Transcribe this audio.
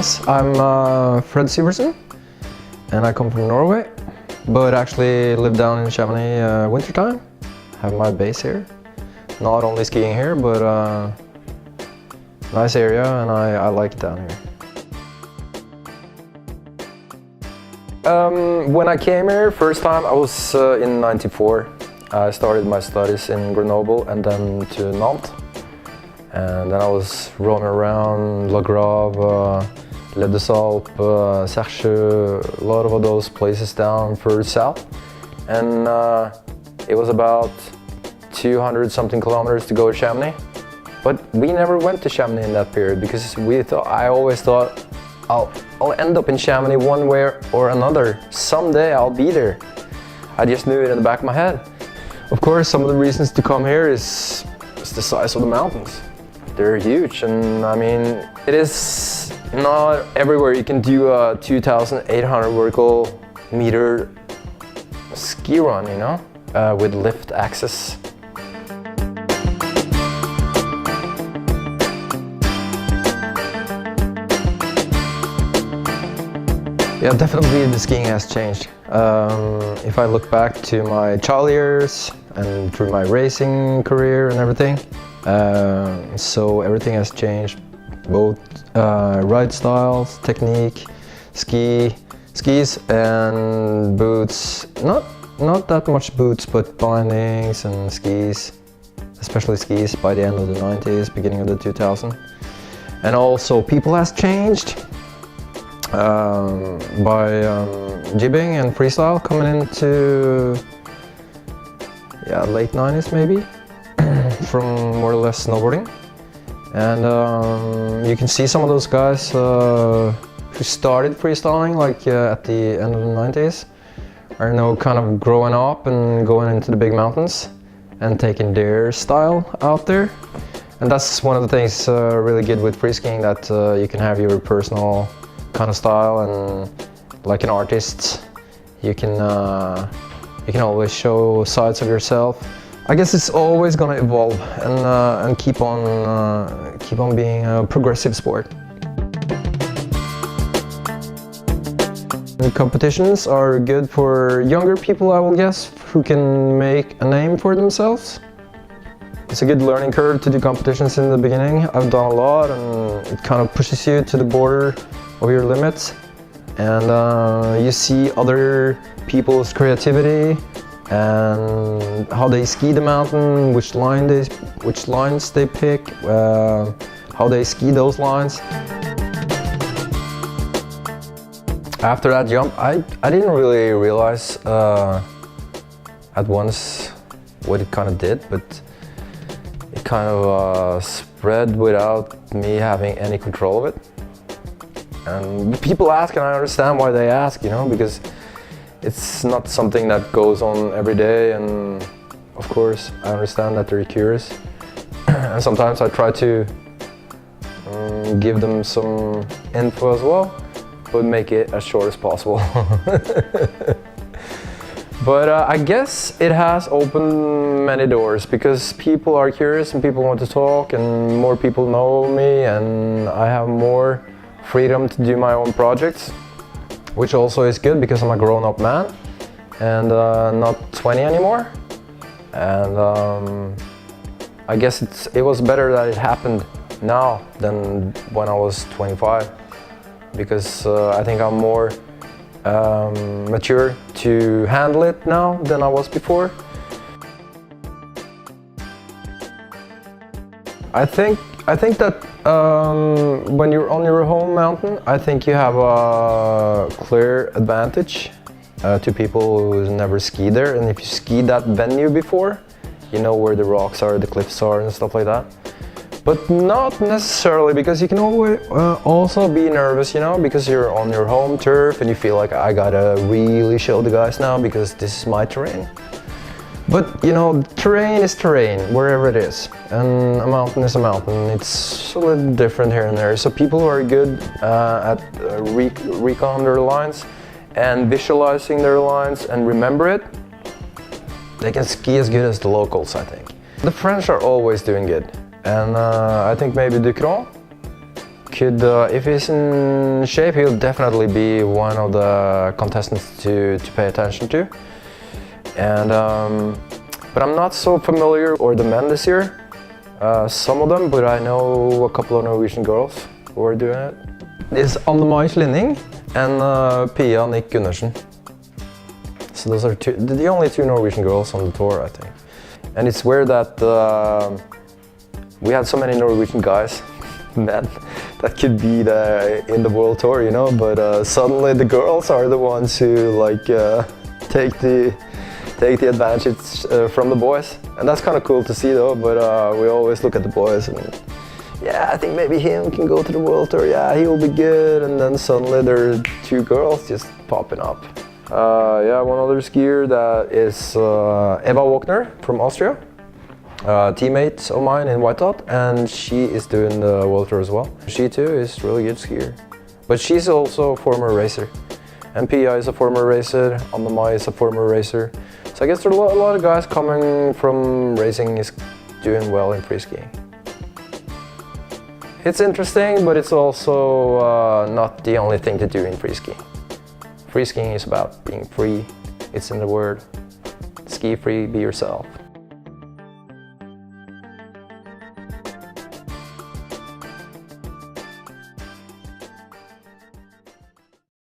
Yes, I'm Fred Syversen, and I come from Norway, but actually live down in Chamonix wintertime. Have my base here. Not only skiing here, but nice area, and I like it down here. When I came here first time, I was in '94. I started my studies in Grenoble and then to Nantes. And then I was roaming around La Grave, Les Deux Alpes, Sercheux, a lot of those places down further south. And it was about 200 something kilometers to go to Chamonix. But we never went to Chamonix in that period because I always thought I'll end up in Chamonix one way or another. Someday I'll be there. I just knew it in the back of my head. Of course, some of the reasons to come here is the size of the mountains. They're huge, and I mean, it is not everywhere you can do a 2,800 vertical meter ski run, you know, with lift access. Yeah, definitely the skiing has changed. If I look back to my child years and through my racing career and everything, so everything has changed, both ride styles, technique, skis and boots. Not that much boots, but bindings and skis, especially skis by the end of the 90s, beginning of the 2000s. And also people has changed. By jibbing and freestyle coming into late 90s maybe, from more or less snowboarding. And you can see some of those guys who started freestyling like at the end of the 90s are now kind of growing up and going into the big mountains and taking their style out there. And that's one of the things really good with free skiing, that you can have your personal kind of style, and like an artist, you can always show sides of yourself. I guess it's always gonna evolve and keep on being a progressive sport. The competitions are good for younger people, I will guess, who can make a name for themselves. It's a good learning curve to do competitions in the beginning. I've done a lot, and it kind of pushes you to the border of your limits, and you see other people's creativity and how they ski the mountain, which lines they pick, how they ski those lines. After that jump, I didn't really realize at once what it kind of did, but it kind of spread without me having any control of it. And people ask, and I understand why they ask, you know, because it's not something that goes on every day, and of course I understand that they're curious. And sometimes I try to give them some info as well, but make it as short as possible. But I guess it has opened many doors, because people are curious and people want to talk, and more people know me, and I have more freedom to do my own projects, which also is good because I'm a grown-up man and not 20 anymore. And I guess it was better that it happened now than when I was 25, because I think I'm more mature to handle it now than I was before. I think that when you're on your home mountain, I think you have a clear advantage to people who never skied there. And if you skied that venue before, you know where the rocks are, the cliffs are, and stuff like that. But not necessarily, because you can always also be nervous, you know, because you're on your home turf and you feel like, I gotta really show the guys now because this is my terrain. But you know, terrain is terrain, wherever it is, and a mountain is a mountain. It's a little different here and there. So people who are good at recon their lines and visualizing their lines and remember it, they can ski as good as the locals, I think. The French are always doing good, and I think maybe Ducron could, if he's in shape, he'll definitely be one of the contestants to pay attention to. And but I'm not so familiar with the men this year. Some of them, but I know a couple of Norwegian girls who are doing it. It's Anne-Mai Linning and Pia Nick Gundersen. So those are the only two Norwegian girls on the tour, I think. And it's weird that we had so many Norwegian guys, men, that could be in the world tour, you know. But suddenly the girls are the ones who like take the advantage from the boys, and that's kind of cool to see, though. But we always look at the boys and, yeah, I think maybe him can go to the world tour. Yeah, he will be good. And then suddenly there are two girls just popping up. Yeah, one other skier that is Eva Wagner from Austria, teammate of mine in Whitehot, and she is doing the world tour as well. She too is a really good skier, but she's also a former racer. And Pia is a former racer, Anne-Mai is a former racer. So I guess there are a lot of guys coming from racing is doing well in free skiing. It's interesting, but it's also not the only thing to do in free skiing. Free skiing is about being free. It's in the word, ski free, be yourself.